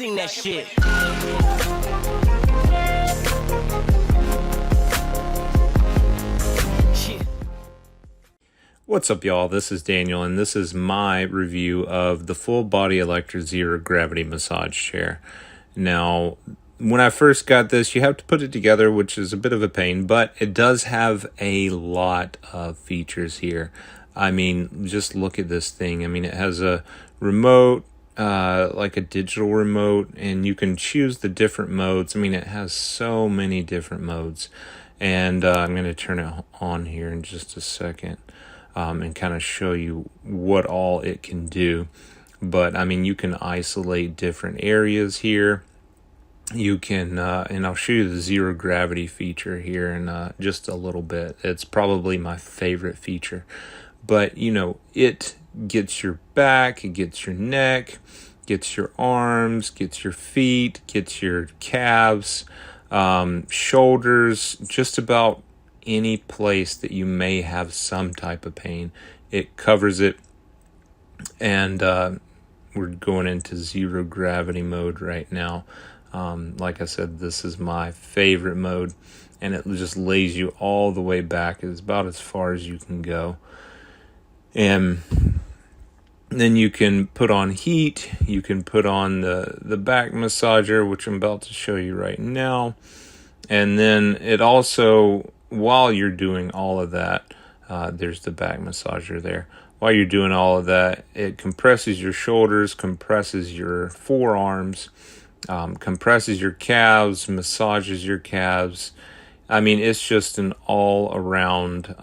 sing that shit. What's up, y'all? This is Daniel, and this is my review of the Full Body Electric Zero Gravity Massage Chair. Now, when I first got this, you have to put it together, which is a bit of a pain, but it does have a lot of features here. I mean, just look at this thing. I mean, it has a remote, like a digital remote, and you can choose the different modes. I mean, it has so many different modes, and I'm going to turn it on here in just a second. And kind of show you what all it can do. But I mean, you can isolate different areas here. You can, and I'll show you the zero gravity feature here in just a little bit. It's probably my favorite feature. But you know, it gets your back, it gets your neck, gets your arms, gets your feet, gets your calves, shoulders, just about any place that you may have some type of pain. It covers it, and we're going into zero gravity mode right now. Like I said, this is my favorite mode, and it just lays you all the way back. It's about as far as you can go, and then you can put on heat. You can put on the back massager, which I'm about to show you right now, and then it also, while you're doing all of that, there's the back massager there. While you're doing all of that, it compresses your shoulders, compresses your forearms, compresses your calves, massages your calves. I mean, it's just an all-around